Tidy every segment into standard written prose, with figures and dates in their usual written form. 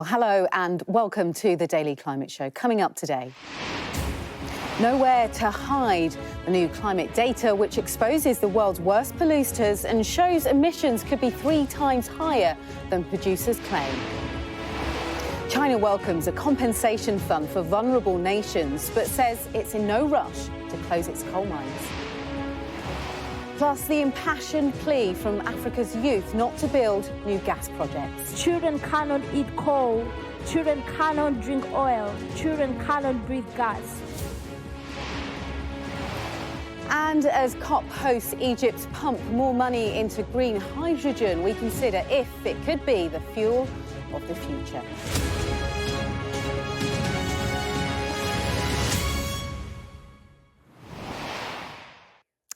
Hello and welcome to the Daily Climate Show. Coming up today, nowhere to hide. The new climate data which exposes the world's worst polluters and shows emissions could be 3 times higher than producers claim. China welcomes a compensation fund for vulnerable nations but says it's in no rush to close its coal mines. Plus, the impassioned plea from Africa's youth not to build new gas projects. Children cannot eat coal, children cannot drink oil, children cannot breathe gas. And as COP hosts Egypt's pump more money into green hydrogen, we consider if it could be the fuel of the future.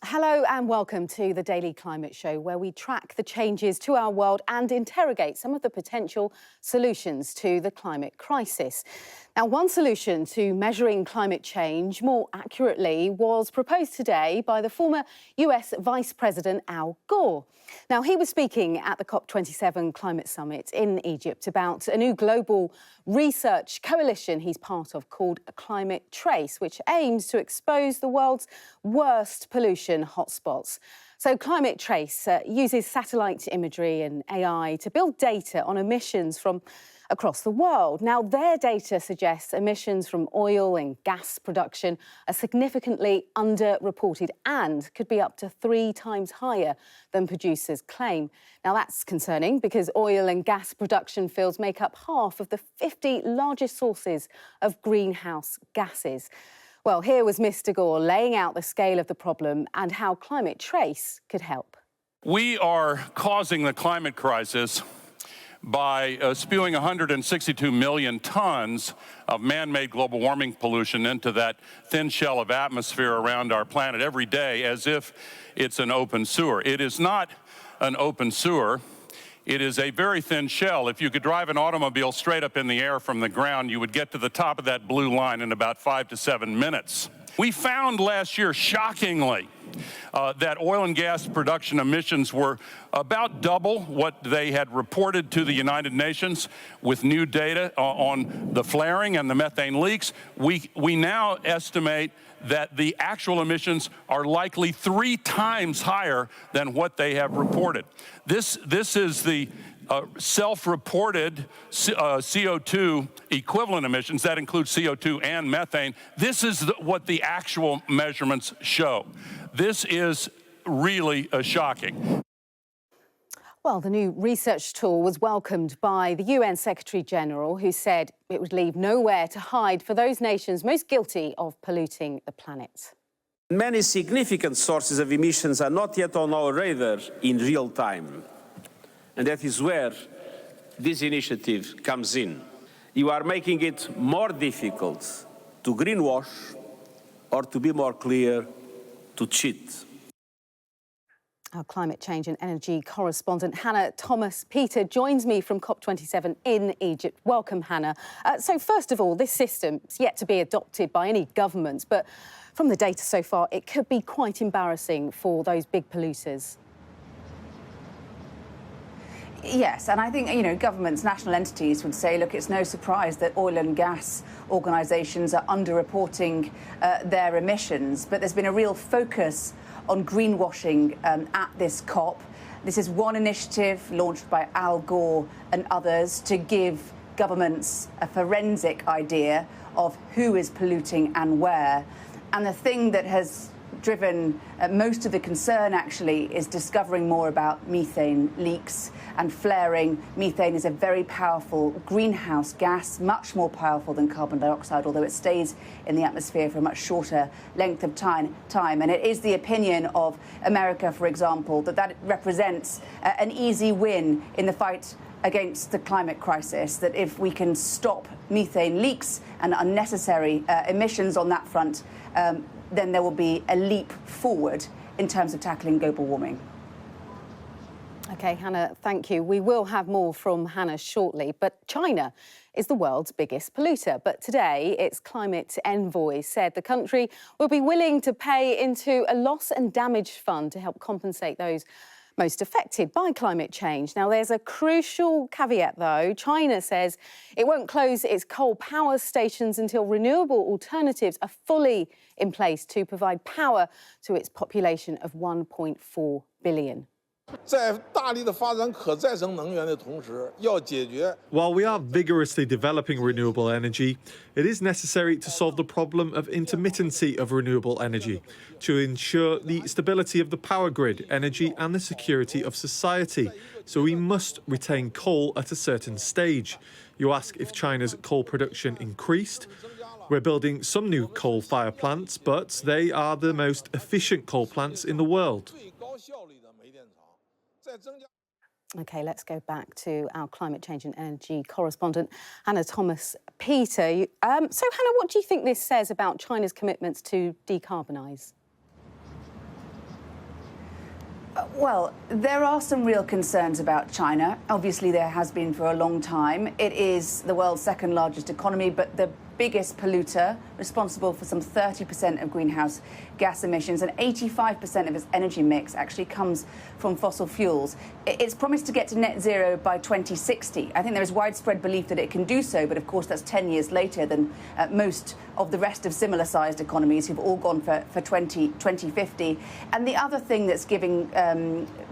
Hello and welcome to the Daily Climate Show, where we track the changes to our world and interrogate some of the potential solutions to the climate crisis. Now, one solution to measuring climate change more accurately was proposed today by the former US Vice President Al Gore. Now, he was speaking at the COP27 Climate Summit in Egypt about a new global research coalition he's part of called Climate Trace, which aims to expose the world's worst pollution hotspots. So Climate Trace uses satellite imagery and AI to build data on emissions from across the world. Now, their data suggests emissions from oil and gas production are significantly underreported and could be up to 3 times higher than producers claim. Now, that's concerning because oil and gas production fields make up half of the 50 largest sources of greenhouse gases. Well, here was Mr. Gore laying out the scale of the problem and how Climate Trace could help. We are causing the climate crisis by spewing 162 million tons of man-made global warming pollution into that thin shell of atmosphere around our planet every day as if it's an open sewer. It is not an open sewer. It is a very thin shell. If you could drive an automobile straight up in the air from the ground, you would get to the top of that blue line in about 5 to 7 minutes. We found last year, shockingly, that oil and gas production emissions were about double what they had reported to the United Nations with new data on the flaring and the methane leaks. We now estimate that the actual emissions are likely 3 times higher than what they have reported. This is the self-reported CO2 equivalent emissions. That includes CO2 and methane. This is what the actual measurements show. This is really shocking. Well, the new research tool was welcomed by the UN Secretary-General, who said it would leave nowhere to hide for those nations most guilty of polluting the planet. Many significant sources of emissions are not yet on our radar in real time. And that is where this initiative comes in. You are making it more difficult to greenwash or, to be more clear, to cheat. Our climate change and energy correspondent Hannah Thomas-Peter joins me from COP27 in Egypt. Welcome, Hannah. So first of all, this system is yet to be adopted by any governments, but from the data so far, it could be quite embarrassing for those big polluters. Yes, and I think, governments, national entities would say, look, it's no surprise that oil and gas organisations are underreporting their emissions, but there's been a real focus on greenwashing at this COP. This is one initiative launched by Al Gore and others to give governments a forensic idea of who is polluting and where. And the thing that has driven most of the concern, actually, is discovering more about methane leaks and flaring. Methane is a very powerful greenhouse gas, much more powerful than carbon dioxide, although it stays in the atmosphere for a much shorter length of time. And it is the opinion of America, for example, that represents an easy win in the fight against the climate crisis, that if we can stop methane leaks and unnecessary emissions on that front, then there will be a leap forward in terms of tackling global warming. OK, Hannah, thank you. We will have more from Hannah shortly, but China is the world's biggest polluter. But today, its climate envoy said the country will be willing to pay into a loss and damage fund to help compensate those most affected by climate change. Now, there's a crucial caveat, though. China says it won't close its coal power stations until renewable alternatives are fully in place to provide power to its population of 1.4 billion. While we are vigorously developing renewable energy, it is necessary to solve the problem of intermittency of renewable energy, to ensure the stability of the power grid, energy and the security of society. So we must retain coal at a certain stage. You ask if China's coal production increased. We're building some new coal-fired plants, but they are the most efficient coal plants in the world. OK, let's go back to our climate change and energy correspondent, Hannah Thomas-Peter. So, Hannah, what do you think this says about China's commitments to decarbonise? Well, there are some real concerns about China. Obviously, there has been for a long time. It is the world's second largest economy, but the biggest polluter, responsible for some 30% of greenhouse gas emissions, and 85% of its energy mix actually comes from fossil fuels. It's promised to get to net zero by 2060. I think there is widespread belief that it can do so, but of course that's 10 years later than most of the rest of similar-sized economies who've all gone for 2050. And the other thing that's giving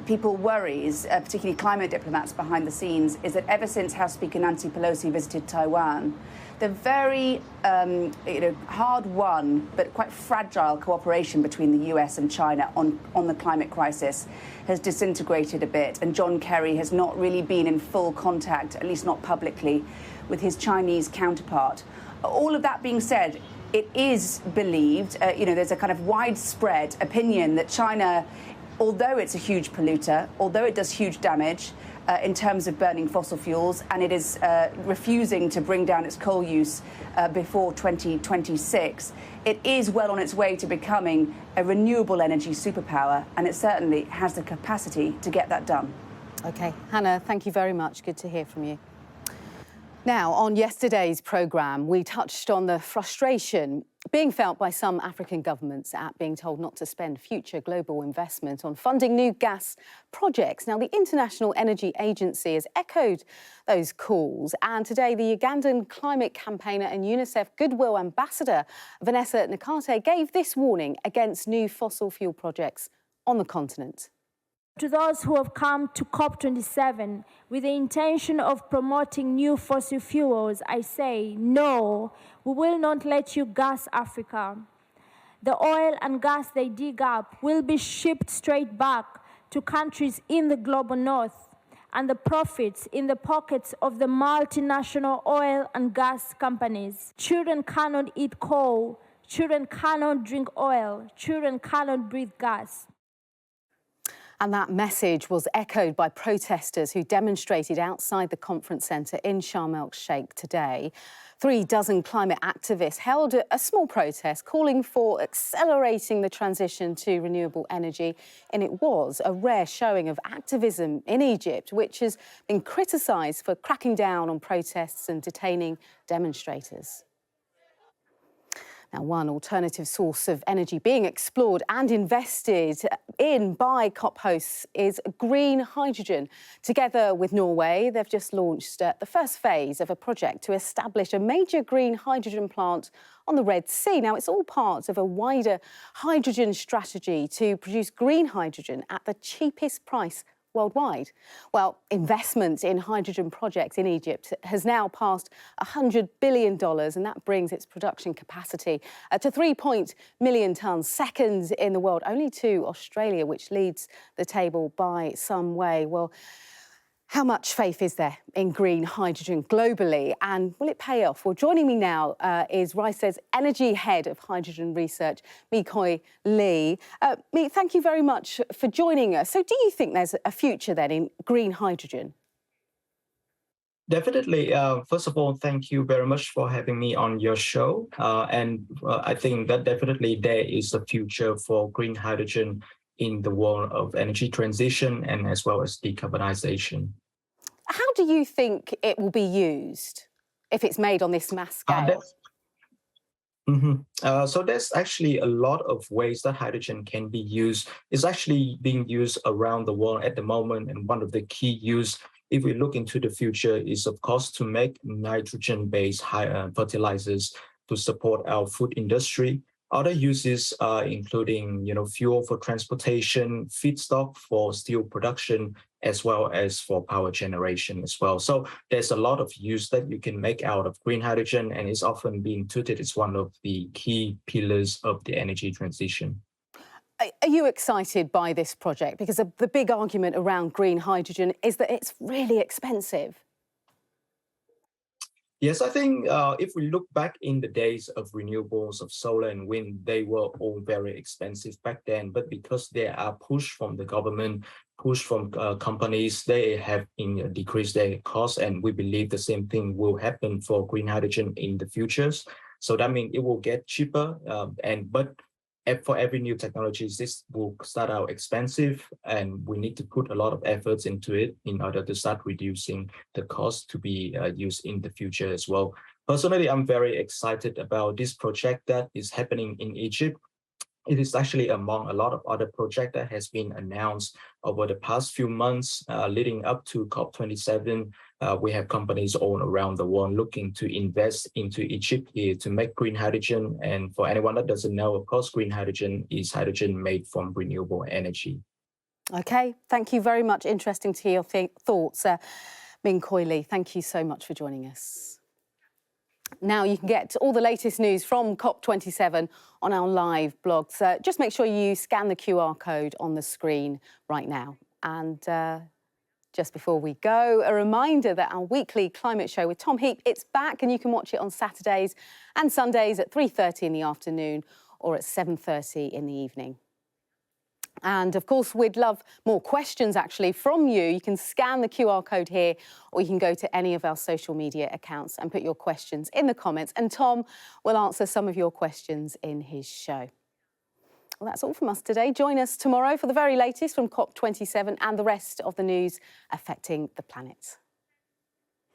people worries, particularly climate diplomats behind the scenes, is that ever since House Speaker Nancy Pelosi visited Taiwan, the very hard-won but quite fragile cooperation between the US and China on the climate crisis has disintegrated a bit, and John Kerry has not really been in full contact, at least not publicly, with his Chinese counterpart. All of that being said, it is believed, there's a kind of widespread opinion that China, although it's a huge polluter, although it does huge damage in terms of burning fossil fuels, and it is refusing to bring down its coal use before 2026, it is well on its way to becoming a renewable energy superpower, and it certainly has the capacity to get that done. OK, Hannah, thank you very much. Good to hear from you. Now, on yesterday's programme, we touched on the frustration being felt by some African governments at being told not to spend future global investment on funding new gas projects. Now, the International Energy Agency has echoed those calls, and today the Ugandan climate campaigner and UNICEF Goodwill Ambassador Vanessa Nakate gave this warning against new fossil fuel projects on the continent. To those who have come to COP27 with the intention of promoting new fossil fuels, I say, no, we will not let you gas Africa. The oil and gas they dig up will be shipped straight back to countries in the global north, and the profits in the pockets of the multinational oil and gas companies. Children cannot eat coal, children cannot drink oil, children cannot breathe gas. And that message was echoed by protesters who demonstrated outside the conference centre in Sharm el-Sheikh today. 36 climate activists held a small protest calling for accelerating the transition to renewable energy. And it was a rare showing of activism in Egypt, which has been criticised for cracking down on protests and detaining demonstrators. Now, one alternative source of energy being explored and invested in by COP hosts is green hydrogen. Together with Norway, they've just launched the first phase of a project to establish a major green hydrogen plant on the Red Sea. Now, it's all part of a wider hydrogen strategy to produce green hydrogen at the cheapest price worldwide. Well, investment in hydrogen projects in Egypt has now passed $100 billion, and that brings its production capacity to 3 million tonnes, second in the world, only to Australia, which leads the table by some way. Well, how much faith is there in green hydrogen globally, and will it pay off? Well, joining me now is Rice's Energy Head of Hydrogen Research, Mi-Koi Lee. Mi, thank you very much for joining us. So do you think there's a future then in green hydrogen? Definitely. First of all, thank you very much for having me on your show. I think that definitely there is a future for green hydrogen in the world of energy transition and as well as decarbonization. How do you think it will be used if it's made on this mass scale? So there's actually a lot of ways that hydrogen can be used. It's actually being used around the world at the moment. And one of the key use, if we look into the future, is of course to make nitrogen-based fertilizers to support our food industry. Other uses are including, fuel for transportation, feedstock for steel production, as well as for power generation as well. So there's a lot of use that you can make out of green hydrogen, and it's often being touted as one of the key pillars of the energy transition. Are you excited by this project? Because the big argument around green hydrogen is that it's really expensive. Yes, I think if we look back in the days of renewables, of solar and wind, they were all very expensive back then. But because they are pushed from the government, pushed from companies, they have decreased their costs. And we believe the same thing will happen for green hydrogen in the futures. So that means it will get cheaper. But for every new technology, this will start out expensive, and we need to put a lot of efforts into it in order to start reducing the cost to be used in the future as well. Personally, I'm very excited about this project that is happening in Egypt. It is actually among a lot of other projects that has been announced over the past few months leading up to COP27. We have companies all around the world looking to invest into Egypt here to make green hydrogen. And for anyone that doesn't know, of course, green hydrogen is hydrogen made from renewable energy. OK, thank you very much. Interesting to hear your thoughts. Min Koi Lee, thank you so much for joining us. Now you can get all the latest news from COP27 on our live blogs. Just make sure you scan the QR code on the screen right now. And just before we go, a reminder that our weekly climate show with Tom Heap, it's back, and you can watch it on Saturdays and Sundays at 3:30 in the afternoon or at 7:30 in the evening. And of course, we'd love more questions actually from you. You can scan the QR code here, or you can go to any of our social media accounts and put your questions in the comments. And Tom will answer some of your questions in his show. Well, that's all from us today. Join us tomorrow for the very latest from COP27 and the rest of the news affecting the planet.